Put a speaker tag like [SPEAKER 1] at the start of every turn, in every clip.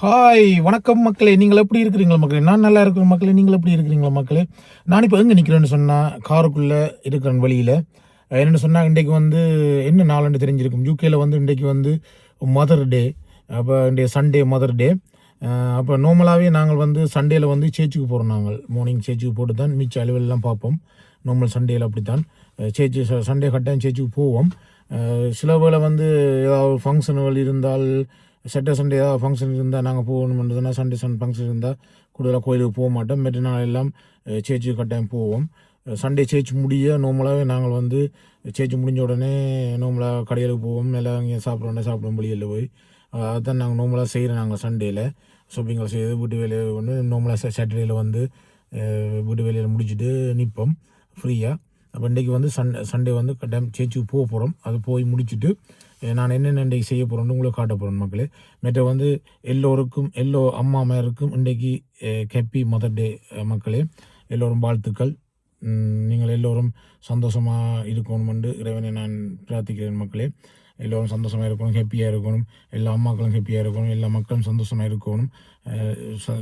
[SPEAKER 1] Hi வணக்கம் மக்களே, நீங்கள் எப்படி இருக்கிறீங்களா மக்களே? நான் நல்லா இருக்கிறேன் மக்களே. நீங்கள் எப்படி இருக்கிறீங்களா மக்களே? நான் இப்போ எங்கே நிற்கிறேன்னு சொன்னால் காருக்குள்ளே இருக்கிறேன் வழியில். என்னென்னு சொன்னால் இன்றைக்கு வந்து என்ன நாளுன்னு தெரிஞ்சிருக்கும். யூகேயில் வந்து இன்றைக்கு வந்து மதர் டே. அப்போ இன்றைய சண்டே மதர் டே. அப்போ நார்மலாகவே நாங்கள் வந்து சண்டேயில் வந்து சேர்ச்சுக்கு போகிறோம். நாங்கள் மார்னிங் சேர்ச்சுக்கு போட்டு தான் மிச்ச அலுவலெல்லாம் பார்ப்போம். நார்மல் சண்டேயில் அப்படித்தான் சேர்ச்சு சண்டே கட்டாயம் சேர்ச்சுக்கு போவோம். சில வேளை வந்து ஏதாவது ஃபங்க்ஷனுகள் இருந்தால் சண்டே ஏதாவது ஃபங்க்ஷன் இருந்தால் நாங்கள் போகணும்னு சொன்னால் சண்டே ஃபங்க்ஷன் இருந்தால் கூடுதலாக கோயிலுக்கு போக மாட்டோம். மற்ற நாள் எல்லாம் சேர்ச்சு கட்டாயம் போவோம். சண்டே சேர்ச்சு முடிய நார்மலாகவே நாங்கள் வந்து சேர்ச்சு முடிஞ்ச உடனே நார்மலாக கடைகளுக்கு போவோம். எல்லாம் இங்கே சாப்பிடுவோம் வெளியில் போய். அதுதான் நாங்கள் நார்மலாக செய்கிறோம். நாங்கள் சண்டேயில் ஷாப்பிங்கில் செய்து வீட்டு வேலையை வந்து நார்மலாக சாட்டர்டேயில் வந்து வீட்டு வேலையில் முடிச்சுட்டு நிற்போம் ஃப்ரீயாக. அப்போ இன்றைக்கி வந்து சண்டே வந்து கட்டாயம் சேர்ச்சுக்கு போக போகிறோம். அது போய் முடிச்சுட்டு நான் என்னென்ன இன்றைக்கி செய்ய போகிறோன்னு உங்களுக்கு காட்ட போகிறேன் மக்களே. மற்ற வந்து எல்லோருக்கும் அம்மா அம்மாருக்கும் இன்றைக்கி ஹேப்பி மதர் டே மக்களே. எல்லோரும் வாழ்த்துக்கள். நீங்கள் எல்லோரும் சந்தோஷமாக இருக்கணுமென்று இறைவனை நான் பிரார்த்திக்கிறேன் மக்களே. எல்லோரும் சந்தோஷமாக இருக்கணும், ஹாப்பியாக இருக்கணும். எல்லா அம்மாக்களும் ஹாப்பியாக இருக்கணும், எல்லா மக்களும் சந்தோஷமாக இருக்கணும்.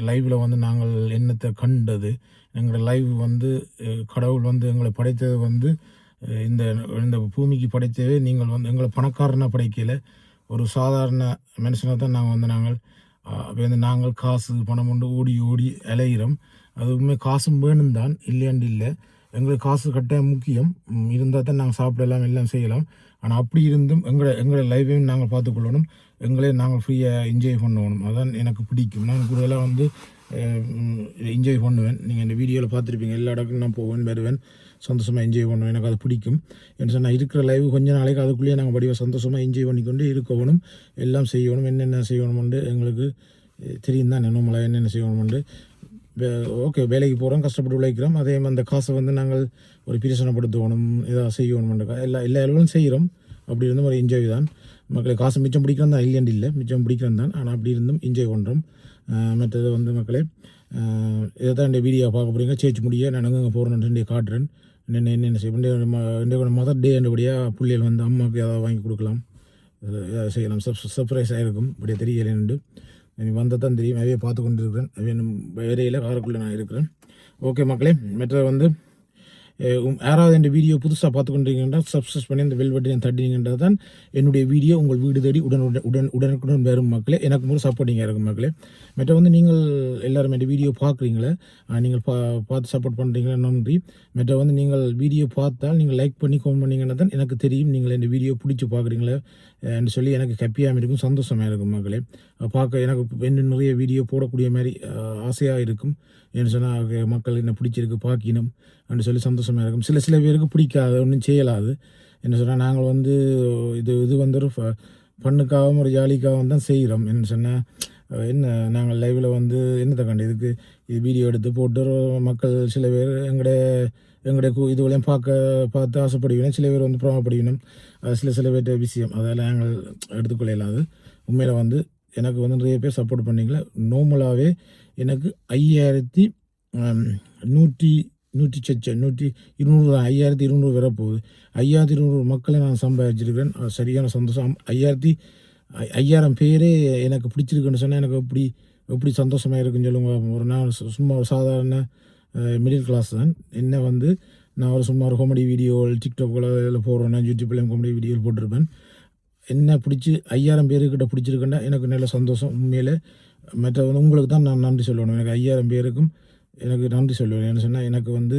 [SPEAKER 1] லைவில் வந்து நாங்கள் என்னத்தை கண்டது, எங்களோட லைவ் வந்து கடவுள் வந்து எங்களை படைத்தது வந்து இந்த இந்த பூமிக்கு படைத்தவே நீங்கள் வந்து எங்களை பணக்காரனாக படைக்கல, ஒரு சாதாரண மனுஷனாக தான் நாங்கள் காசு பணம் கொண்டு ஓடி ஓடி அலைகிறோம். அதுவுமே காசும் வேணும் தான், இல்லையாண்டு இல்லை. எங்களுக்கு காசு கட்டாயம் முக்கியம். இருந்தால் தான் நாங்கள் சாப்பிடலாம், எல்லாம் செய்யலாம். ஆனால் அப்படி இருந்தும் எங்களோட லைஃபையும் நாங்கள் பார்த்துக்கொள்ளணும், எங்களே நாங்கள் ஃப்ரீயாக என்ஜாய் பண்ணணும். அதான் எனக்கு பிடிக்கும். நான் கூடுதலாக வந்து என்ஜாய் பண்ணுவேன். நீங்கள் இந்த வீடியோவில் பார்த்துருப்பீங்க. எல்லா இடத்துக்கும் நான் போவேன், வருவேன், சந்தோஷமாக என்ஜாய் பண்ணுவேன். எனக்கு அது பிடிக்கும். என்ன சொன்னால் இருக்கிற லைவ் கொஞ்ச நாளைக்கு அதுக்குள்ளேயே நாங்கள் படிவ சந்தோஷமாக என்ஜாய் பண்ணிக்கொண்டு இருக்கணும், எல்லாம் செய்யணும். என்னென்ன செய்யணுமெண்டு எங்களுக்கு தெரியும் தான், நம்மளை என்னென்ன செய்யணுமெண்டு. ஓகே, வேலைக்கு போகிறோம், கஷ்டப்பட்டு உழைக்கிறோம். அதே மாதிரி அந்த காசை வந்து நாங்கள் ஒரு பிரயோசனப்படுத்தணும், ஏதாவது செய்யணுமெண்டு எல்லா அளவுகளும் செய்கிறோம். அப்படி இருந்தும் ஒரு என்ஜாய் தான் மக்களை. காசு மிச்சம் பிடிக்கிறோம் தான், இல்லையாண்டு இல்லை, மிச்சம் பிடிக்கிறோம் தான். ஆனால் அப்படி இருந்தும் என்ஜாய் பண்ணுறோம். மற்றது வந்து மக்களே, இதை தான் இந்த வீடியோ பார்க்க போகிறீங்க. சேர்ச்சி முடிய நான் அங்கே போகிறேன்னு காட்டுறேன். என்னென்ன செய்ய மதர் டே என்றபடியாக பிள்ளைகள் வந்து அம்மாவுக்கு ஏதாவது வாங்கி கொடுக்கலாம், ஏதாவது செய்யலாம். சர்ப்ரைஸாக இருக்கும். இப்படியே தெரியலேன்னு வந்தால் தான் தெரியும். அவையே பார்த்து கொண்டு இருக்கிறேன். அவையே வேறையில் காருக்குள்ளே நான் இருக்கிறேன். ஓகே மக்களே, மற்ற வந்து யாராவது இந்த வீடியோ புதுசாக பார்த்து கொண்டிருக்கீங்கன்னா சப்ஸ்கிரைப் பண்ணி இந்த பெல் பட்டனை தட்டினீங்கன்றது தான் என்னுடைய வீடியோ உங்கள் வீடு தேடி உடனுக்குடன் வரும் மக்களே. எனக்கு ஒரு சப்போர்ட்டிங்காக இருக்கும் மக்களே. மற்ற வந்து நீங்கள் எல்லோரும் இந்த வீடியோ பார்க்குறீங்களே, நீங்கள் பார்த்து சப்போர்ட் பண்ணுறீங்களா, நன்றி. மற்ற வந்து நீங்கள் வீடியோ பார்த்தால் நீங்கள் லைக் பண்ணி கமெண்ட் பண்ணிங்கன்னா தான் எனக்கு தெரியும் நீங்கள் இந்த வீடியோ பிடிச்சி பார்க்குறீங்களே என்று சொல்லி எனக்கு ஹாப்பியாக இருக்கும், சந்தோஷமாக இருக்கும் மக்களே. பார்க்க எனக்கு இன்னும் நிறைய வீடியோ போடக்கூடிய மாதிரி ஆசையாக இருக்கும். என்ன சொன்னால் மக்கள் என்ன பிடிச்சிருக்கு பார்க்கணும் அப்படின்னு சொல்லி சந்தோஷமாக இருக்கும். சில பேருக்கு பிடிக்காது, ஒன்றும் செய்யலாது. என்ன சொன்னால் நாங்கள் வந்து இது வந்து ஒரு பண்ணுக்காகவும் ஒரு ஜாலிக்காகவும் தான் செய்கிறோம். என்ன சொன்னால் நாங்கள் லைவில் வந்து என்னத்தை கண்டு இதுக்கு இது வீடியோ எடுத்து போட்டு மக்கள் சில பேர் எங்களுடைய இதுவரையும் பார்த்து ஆசைப்படுவினோம். சில பேர் வந்து பிரமப்படுவினோம். அது சில பேர்கிட்ட விஷயம், அதெல்லாம் நாங்கள் எடுத்துக்கொள்ளலாது. உண்மையில் வந்து எனக்கு வந்து நிறைய பேர் சப்போர்ட் பண்ணிங்களா. நார்மலாகவே எனக்கு 5200 வரப்போகுது. 5200 மக்களை நான் சம்பாதிச்சிருக்கிறேன். சரியான சந்தோஷம். 5000 பேரே எனக்கு பிடிச்சிருக்குன்னு சொன்னால் எனக்கு எப்படி சந்தோஷமாக இருக்குன்னு சொல்லுங்க. நான் சும்மா ஒரு சாதாரண மிடில் கிளாஸ் தான். என்ன வந்து நான் ஒரு சும்மா ஒரு காமெடி வீடியோ டிக்டாக்கில் போடுறேன், யூடியூப்லேயும் காமெடி வீடியோ போட்டிருப்பேன். என்ன பிடிச்சி 5000 பேருக்கிட்ட பிடிச்சிருக்குன்னா எனக்கு நல்ல சந்தோஷம் உண்மையில். மற்ற வந்து உங்களுக்கு தான் நான் நன்றி சொல்லணும். எனக்கு 5000 பேருக்கும் எனக்கு நன்றி சொல்லுவேன். என்ன சொன்னால் எனக்கு வந்து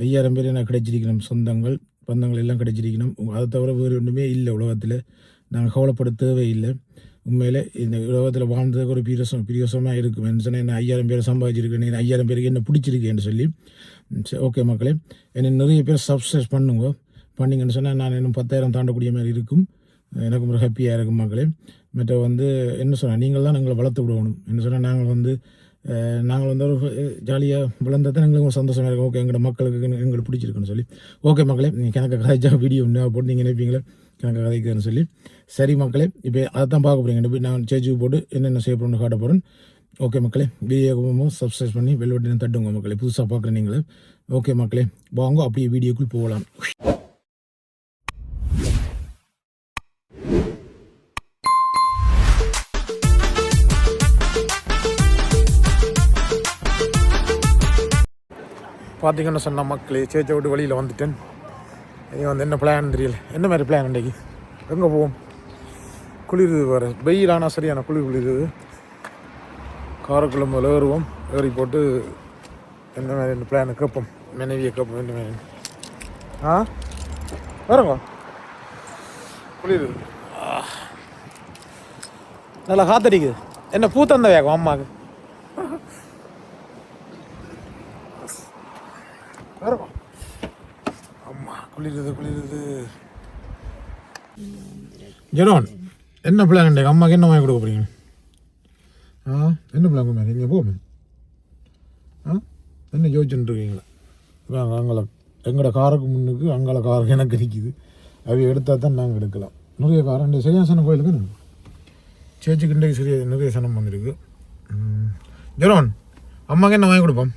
[SPEAKER 1] 5000 பேர் எனக்கு கிடைச்சிருக்கணும், சொந்தங்கள் பந்தங்கள் எல்லாம் கிடைச்சிருக்கணும். அதை தவிர வேறு ஒன்றுமே இல்லை உலகத்தில். நாங்கள் கவலைப்பட தேவையில்லை. உண்மையில் இந்த உலகத்தில் வாழ்ந்ததுக்கு ஒரு பிரியோசமாக இருக்கும். என்ன சொன்னால் என்ன 5000 பேரை சம்பாதிச்சிருக்கேன், 5000 பேருக்கு என்ன பிடிச்சிருக்கேன்னு சொல்லி. ஓகே மக்களே, என்னை நிறைய பேர் சப்ஸ்கிரைப் பண்ணிங்கன்னு சொன்னால் நான் இன்னும் 10,000 தாண்டக்கூடிய மாதிரி இருக்கும். எனக்கு ஒரு ஹாப்பியாக இருக்கும் மக்களே. மற்ற வந்து என்ன சொன்னால் நீங்கள் தான் எங்களை வளர்த்து விடணும். என்ன சொன்னால் நாங்கள் வந்து ஒரு ஜாலியாக வளர்ந்தால் தான் எங்களுக்கு ஒரு சந்தோஷமாக இருக்கும். ஓகே, எங்களோட மக்களுக்கு எங்களுக்கு பிடிச்சிருக்குன்னு சொல்லி. ஓகே மக்களே, நீங்கள் கணக்கு கதைச்சா வீடியோ போட்டு நீங்கள் நினைப்பீங்களே கணக்கு கதைக்குதுன்னு சொல்லி. சரி மக்களே, இப்போ அதை தான் பார்க்க போகிறீங்க. இப்போ நான் சேர்ச்சி போட்டு என்னென்ன செய்ய போகிறோன்னு காட்ட போகிறேன். ஓகே மக்களே, வீடியோக்கு சப்ஸ்கிரைப் பண்ணி பெல் பட்டனை தட்டுங்க மக்களே, புதுசாக பார்க்குறேன் நீங்களே. ஓகே மக்களே, வாங்க அப்படியே வீடியோக்குள் போகலாம். பார்த்தீங்கன்னு சொன்ன மக்களே சேச்சை விட்டு வெளியில் வந்துட்டேன். இனி வந்து என்ன பிளான் தெரியல. என்ன மாதிரி பிளான் இன்றைக்கி எங்கே போவோம்? குளிருது வேறு, வெயிலானா சரியான குளிருது. காரக்குள்ள முதல்ல ஏறுவோம், ஏறி போட்டு என்ன மாதிரி பிளான் கேட்போம், மனைவியை கேட்போம் என்ன மாதிரி. வேறங்க குளிருது, நல்லா காத்தடிக்குது. என்ன பூத்தந்த வேகம் அம்மாவுக்கு வேறங்க. அம்மா குளிருது. ஜெரோன் என்ன பிளான் இன்றைக்கு? அம்மாவுக்கு என்ன வாங்கி கொடுக்க போறீங்க? என்ன பிளான் கொடுங்க? இங்கே போமே என்ன யோசிச்சுட்டு இருக்கீங்களா? அங்கே எங்களோட காருக்கு முன்னுக்கு அங்கே காருக்கு எனக்கு நிற்கிது. அவை எடுத்தால் தான் நாங்கள் எடுக்கலாம். நிறைய காரம் இந்த சரியாசனம் கோயிலுக்கு சேர்ச்சிக்கு இன்றைக்கு நிறைய சனம் வந்திருக்கு. ஜெரோன் அம்மாவுக்கு என்ன வாங்கி கொடுப்போம்?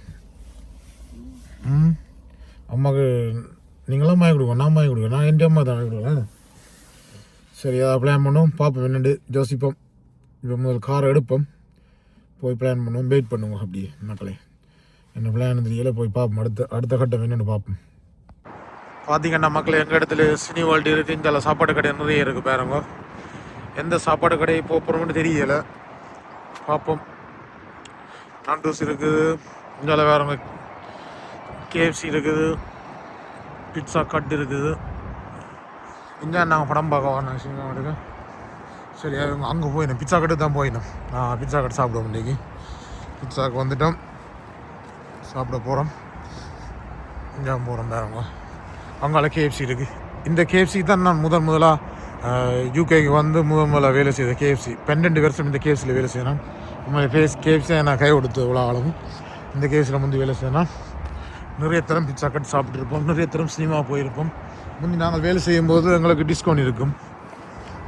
[SPEAKER 1] அம்மாவுக்கு நீங்களாம் வாங்கி கொடுப்போம், நான் வாங்கி கொடுப்பேன். நான் என் அம்மா தான் வாங்கி கொடுக்குறேன். சரி, அதை பிளான் பண்ணுவோம், பார்ப்போம், என்னென்று யோசிப்போம். இப்போ முதல் காரை எடுப்போம், போய் பிளான் பண்ணுவோம், வெயிட் பண்ணுவோம். அப்படியே மக்களே என்ன பிளான் தெரியல, போய் பார்ப்போம். அடுத்த கட்டம் என்னென்னு பார்ப்போம். பார்த்தீங்கன்னா மக்களே, எங்கள் இடத்துல சினி வேர்ல்டு இருக்குது. இந்த சாப்பாடு கடை நிறைய இருக்குது பாருங்க. எந்த சாப்பாடு கடையை போகிறோம்னு தெரியலை, பார்ப்போம். நான்டூஸ் இருக்குது, இங்கே வேறவங்க கேஎஃப்சி இருக்குது, பிட்சா கட் இருக்குது. இங்கே நாங்கள் படம் பார்க்க வரணும் சினிமாவுக்கு. சரி, அங்கே போயிடணும், பிட்சா கட்டு தான் போயிடணும். பிட்சா கட்டு சாப்பிடுவோம். இன்றைக்கி பிட்சாவுக்கு வந்துட்டோம், சாப்பிட போகிறோம். இங்கே போகிறோம் பாருங்க, அங்கால கேஎஃப்சி இருக்குது. இந்த கேஎஃப்சி தான் நான் முதலாக யூகேக்கு வந்து முதல்ல வேலை செய்த கேஎஃப்சி. 12 வருஷம் இந்த கேஎஃப்சியில் வேலை செய்யணும். கேஎஃப்சியை நான் கை கொடுத்து இவ்வளோ ஆளும் இந்த கேஎஃப்சியில் வந்து வேலை செய்யணும். நிறைய தரம் பிட்சா கட் சாப்பிட்டுருப்போம், நிறைய தரம் சினிமா போயிருப்போம். முந்தி நாங்கள் வேலை செய்யும்போது எங்களுக்கு டிஸ்கவுண்ட் இருக்கும்,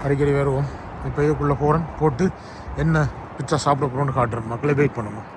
[SPEAKER 1] அடிக்கடி வருவோம். இப்போ இதுக்குள்ளே போகிறோம், போட்டு என்ன பிட்சா சாப்பிட போகிறோன்னு காட்டுறோம். மக்களை வெயிட் பண்ணுவோம்.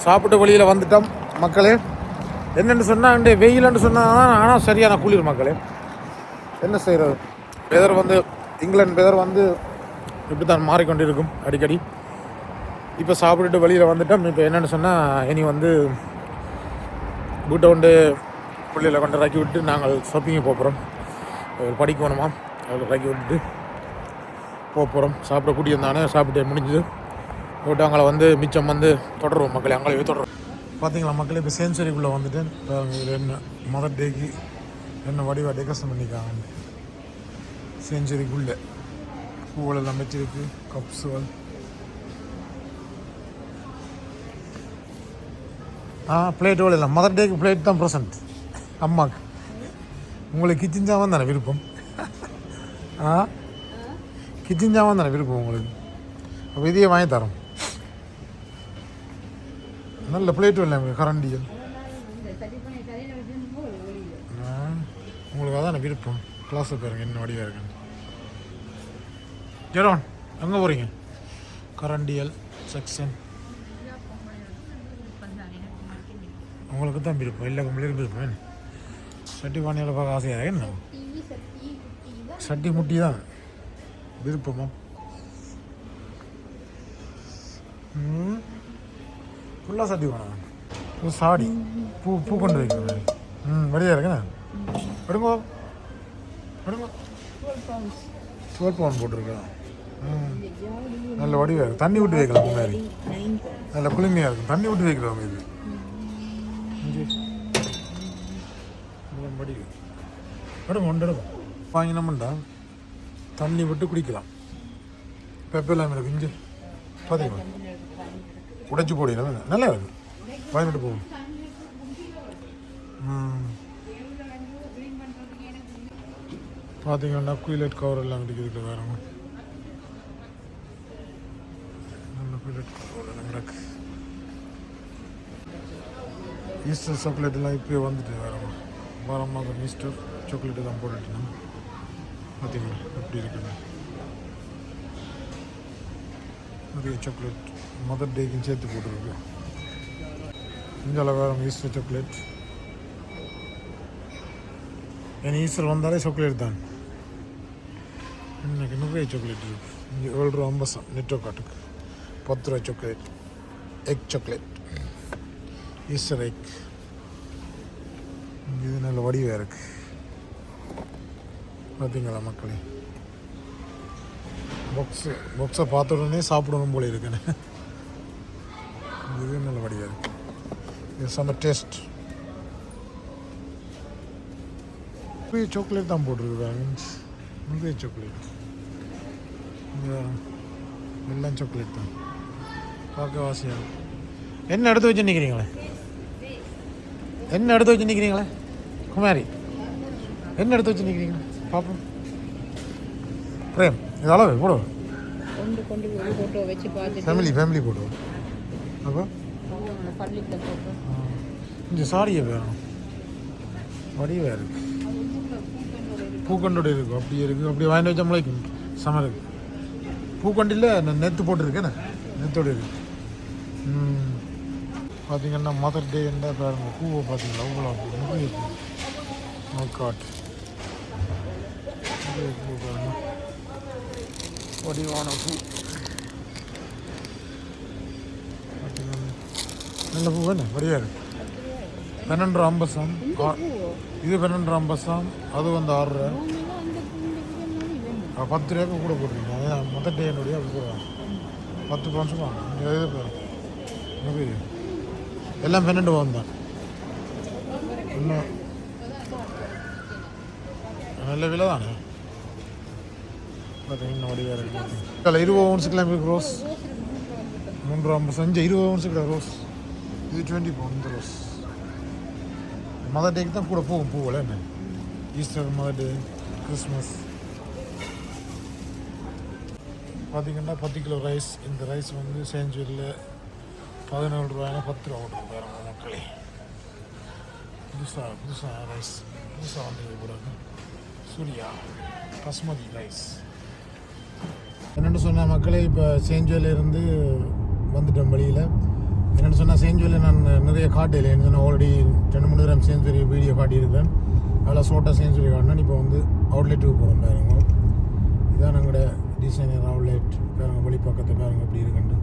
[SPEAKER 1] சாப்பிட்ட வழியில் வந்துட்டோம் மக்களே. என்னென்னு சொன்னால் வெயில்னு சொன்னால் ஆனால் சரியான குளிர் மக்களே. என்ன செய்கிறது, வெதர் வந்து இங்கிலாந்து வெதர் வந்து இப்படி தான் மாறிக்கொண்டு இருக்கும் அடிக்கடி. இப்போ சாப்பிட்டுட்டு வெளியில் வந்துட்டோம். இப்போ என்னென்னு சொன்னால் இனி வந்து வீட்டை கொண்டு பிள்ளைகளை கொண்டு இறக்கி விட்டு நாங்கள் ஷாப்பிங்கை போகிறோம். படிக்கணுமா, அவளை இறக்கி விட்டுட்டு போகிறோம். சாப்பிட கூட்டியிருந்தானே சாப்பிட்டு முடிஞ்சுது போட்டு அங்கே வந்து மிச்சம் வந்து தொடருவோம் மக்களே, அங்கே தொடரும். பார்த்தீங்களா மக்களே, இப்போ சென்சுரிக்குள்ளே வந்துட்டேன். இதில் என்ன மதர் டேக்கு என்ன வடிவாக டெக்கரேஷன் பண்ணியிருக்காங்க. சென்சுரிக்குள்ளே பூவல் எல்லாம் வச்சிருக்கு, கப்ஸுகள். பிளேட்டோடு இல்லை, மதர் டேக்கு பிளேட் தான் ப்ரெசன்ட் அம்மாவுக்கு. உங்களுக்கு கிச்சன் ஜாமான் தானே விருப்பம்? கிச்சன் ஜாமான் தானே விருப்பம் உங்களுக்கு? அப்போ இதையே வாங்கி தரோம். நல்ல பிளேட்டும் இல்லை உங்களுக்கு கரண்டியல். உங்களுக்கு அதான் விருப்பம். கிளாஸை பாருங்க என்ன வடிவாக இருக்குன்னு. ஜெரோன் எங்கே போகிறீங்க? கரண்டியல் செக்ஷன் உங்களுக்கு தான் விருப்பம். எல்லா கம்பெனியும் விருப்பம். என்ன சட்டி பானையில் பார்க்க ஆசையாக என்ன? சட்டி முட்டி தான் விருப்பமா? ஃபுல்லாக சட்டி வேணாம். சாடி பூ கொண்டு வைக்கிறேன். வடியாக இருக்குண்ணா. எடுங்கோ எடுங்கோ 12 பவுன் போட்டிருக்கேன். நல்ல வடிவாக இருக்குது. தண்ணி விட்டு வைக்கலாம் முன்னாடி. நல்ல குளுமையாக இருக்கும். தண்ணி விட்டு வைக்கலாம் இது. வடி எடுங்க ஒன்று எடுக்கும் வாங்கினோம்டா தண்ணி விட்டு குடிக்கலாம். பெப்பெல்லாம் இருக்கு. இஞ்சி பார்த்தீங்களா உடைச்சி போடலாம். நல்லா இருக்கு. வாங்கிட்டு போகும். பார்த்தீங்கன்னா குயிலட் கவர் எல்லாம் கிடைக்குது. வேற நல்ல குயிலட் கவர் எல்லாம் கிடக்கு. ஈஸ்டர் சாக்லேட் எல்லாம் இப்போ வந்துட்டு வாரமாக ஈஸ்டர் சாக்லேட் எல்லாம் போட்டுட்டோம். பார்த்தீங்களா எப்படி இருக்குன்னு. நிறைய சாக்லேட் மதர் டேக்குன்னு சேர்த்து போட்டுருக்கு. இந்தியாவில் வேறு ஈஸ்டர் சாக்லேட். ஏன்னா ஈஸ்டர் வந்தாலே சாக்லேட் தான். இன்னைக்கு நிறைய சாக்லேட் இருக்குது. இங்கே 7 ரூபா 50 நெட்டோ காட்டுக்கு 10 ரூபா chocolate. Egg chocolate Easter egg. இது நல்ல வடிவாக இருக்குது. பார்த்தீங்களா மக்களே? பாக்ஸை பார்த்த உடனே சாப்பிடணும் போல இருக்குன்னு. இது நல்ல வடிவாக இருக்குது. இது செம்ம டேஸ்ட். நிறைய சாக்லேட் தான் போட்டிருக்கு. நிறைய சாக்லேட். எல்லாம் சாக்லேட் தான். பார்க்க வாசியாக. என்ன எடுத்து வச்சு நிற்கிறீங்களே? என்ன எடுத்து வச்சு நிற்கிறீங்களே குமாரி? என்ன எடுத்து வச்சு நிற்கிறீங்களே பார்ப்போம். பிரேம் இது அளவு போடுவோம். ஃபேமிலி போடுவோம். அப்போ கொஞ்சம் சாரியை வேணும். வடிவாக இருக்குது. பூக்கண்டோடு இருக்கும். அப்படி இருக்குது. அப்படி வாங்கிட்டு வச்சா முளைக்கும். செம இருக்குது. பூக்கண்டில் நெத்து போட்டுருக்கேண்ணே. நெத்தோடு இருக்குது. பார்த்தீங்கன்னா மதர் டே என்ன பாருங்க. பூவை பார்த்தீங்களா அவ்வளோ நிறைய பூ. காட் பூ பாருங்க. வடிவான பூ பார்த்தீங்கன்னா நல்ல பூ என்ன வடிவாக இருக்குது. 12 ரூபா 50. இது 12 ரூபா 50. அது வந்து 6 ரூபா. 10 ரூபாய்க்கு கூட போட்டிருக்கீங்க. அதான் மதர் டே என்னுடைய அப்படி கூட 10 பவுன்ஸ் வாங்க. இது பாருங்க எல்லாம் 12 பவுன் தான். இன்னும் நல்ல விலை தானே. பார்த்தீங்கன்னா வடிவாக இருக்குது. 20 பவுன்ஸுக்கெல்லாம் இருக்குது ரோஸ். 3 ரூபா 50. 20 பவுன்ஸுக்கு ரோஸ். இது 20 பவுன். இந்த ரோஸ் மதர் டேக்கு தான் கூட போகும் பூவில். என்ன ஈஸ்டர், மதர் டே, கிறிஸ்மஸ். பார்த்திங்கன்னா 10 கிலோ ரைஸ். இந்த ரைஸ் வந்து சேஞ்சுரியில் 17 ரூபாய்னா 10 ரூபா ஓட்டுருக்கு பாருங்க மக்களே. புதுசாக ரைஸ் புதுசாக வந்து கூட சூர்யா பசுமதி ரைஸ். என்னென்னு சொன்னால் மக்களே இப்போ சேஞ்சுரியிலேருந்து வந்துட்டோம் வழியில். என்னென்னு சொன்னால் சேஞ்சுரியில் நான் நிறைய காட்டையில் என்ன சொன்னால் ஆல்ரெடி 2-3 தடவை சேஞ்சுரி வீடியோ காட்டியிருக்கேன். அதில் ஷோட்டாக சேஞ்சுரி காட்டினா இப்போ வந்து அவுட்லெட்டுக்கு போகிறோம் பாருங்க. இதுதான் எங்களோட டிசைனர் அவுட்லெட் பாருங்க. வழி பக்கத்தை பாருங்க எப்படி இருக்குண்டு.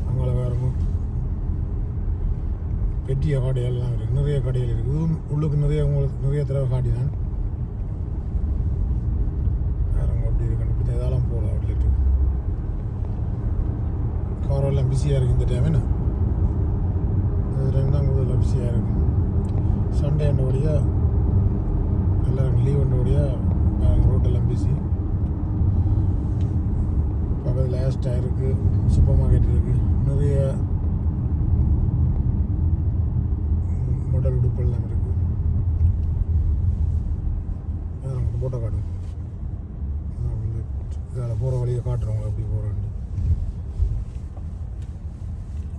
[SPEAKER 1] அங்கே பாருங்க பெட்டிய கடையெல்லாம் இருக்குது. நிறைய கடைகள் இருக்குது. உள்ளுக்கு நிறைய தடவை காட்டினான் பாருங்க எப்படி இருக்குன்னு. இப்போ இதெல்லாம் போகலாம் அவுட்லெட்டு. காரெல்லாம் பிஸியாக இருக்குது இந்த டைம். என்ன அது 2ஆம் கூடுதலில் பிஸியாக இருக்குது. சண்டே அண்டபடியாக எல்லோரும் லீவ் அண்டபடியாக பாருங்க ரோட்டெல்லாம் பிஸி. பக்கத்தில் லேஸ்டாக இருக்குது. சூப்பர் மார்க்கெட் இருக்குது. நிறைய மாடல் உடுப்பெல்லாம் இருக்குது. போட்டோ காட்டு. இதில் போகிற வழியை காட்டுறவங்க எப்படி போகிறோன்னு.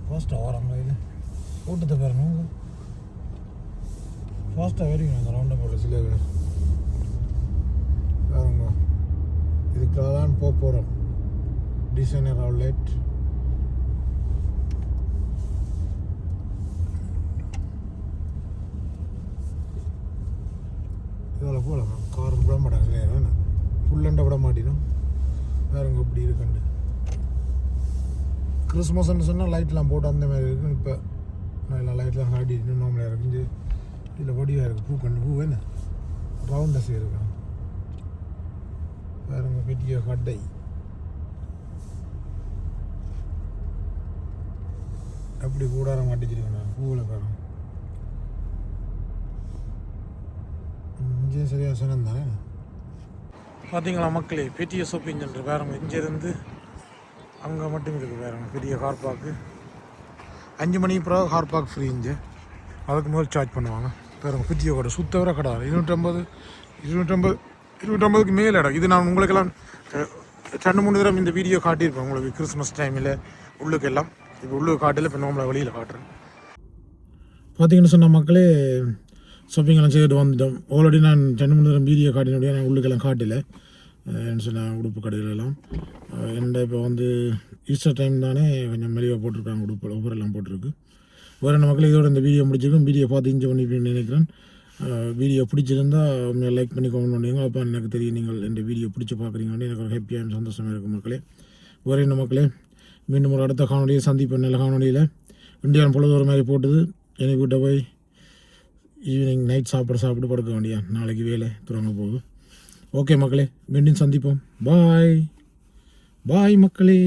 [SPEAKER 1] ஃபாஸ்ட்டாக வராங்க இது கூட்டத்தை பாருங்க ஃபாஸ்ட்டாக வரைக்கும் அந்த ரவுண்டை போல சில பேர் பாருங்க இதுக்காக தான் போக போகிறோம் டிசைனர் அவுட்லெட் இதில் போகலாம் கார் விட மாட்டாங்க இல்லையா ஃபுல்லண்டை விட மாட்டினோம் வேறுங்க இப்படி இருக்குண்டு கிறிஸ்மஸ்ன்னு சொன்னால் லைட்லாம் போட்டு அந்த மாதிரி இருக்குன்னு இப்போ நான் எல்லாம் லைட்லாம் காட்டிட்டு நோம்பலாக இருக்குது இதில் வடிவாக இருக்குது பூக்கண்டு பூ என்ன ரவுண்டஸ் இருக்கும் வேறுங்க பெரிய கடை அப்படி கூடாரம் மாட்டிச்சிருக்கேன் நான் பூவில் பாருங்க இங்கே சரியாக சொன்னேன் தானே பார்த்தீங்களா மக்களே பெரிய ஷாப்பிங் சென்டர் வேறுங்க இங்கேருந்து அங்கே மட்டும் இருக்குது வேறுங்க பெரிய கார் பார்க்கு 5 மணிக்கு பிறகு கார் பார்க் ஃப்ரீ இங்கே அதுக்கு முதல் சார்ஜ் பண்ணுவாங்க வேறுங்க பெரிய கடை சுத்தவர கடை 250 மேலே இடம் இது நான் உங்களுக்கெல்லாம் 2-3 தடவை இந்த வீடியோ காட்டியிருப்பேன் உங்களுக்கு கிறிஸ்மஸ் டைமில் உள்ளுக்கெல்லாம் இப்போ உள்ளுக்கு காட்டில் இப்போ நம்மளை வெளியில் காட்டுறேன் பார்த்தீங்கன்னு சொன்ன மக்களே ஷாப்பிங் எல்லாம் செய்துட்டு வந்துட்டோம் ஆல்ரெடி நான் 2-3 தடவை வீடியோ காட்டினுடைய நான் உள்ளுக்கெல்லாம் காட்டலை என்ன சொன்ன உடுப்பு கடைகளெல்லாம் என்ன இப்போ வந்து ஈஸ்டர் டைம் தானே கொஞ்சம் மெலிவாக போட்டிருக்காங்க உடுப்பு ஒவ்வொருலாம் போட்டிருக்கு வேறு என்ன மக்கள் இதோட இந்த வீடியோ முடிச்சிருக்கோம் வீடியோ பார்த்து என்ஜாய் பண்ணிப்பீங்கன்னு நினைக்கிறேன் வீடியோ பிடிச்சிருந்தா லைக் பண்ணி கமெண்ட் பண்ணுவீங்க அப்போ எனக்கு தெரியும் நீங்கள் இந்த வீடியோ பிடிச்சி பார்க்குறீங்கன்னு எனக்கு ஒரு ஹாப்பியாக சந்தோஷமாக இருக்கும் மக்களே வேறு என்ன மக்களே மீண்டும் ஒரு அடுத்த காணொலியை சந்திப்பேன் நல்ல காணொலியில் இந்தியான் பொழுது ஒரு மாதிரி போட்டுது எனக்கு வீட்டை போய் ஈவினிங் நைட் சாப்பிட்டு படுக்க வேண்டியா நாளைக்கு வேலை துறங்க போகுது ஓகே மக்களே மீண்டும் சந்திப்போம் பாய் மக்களே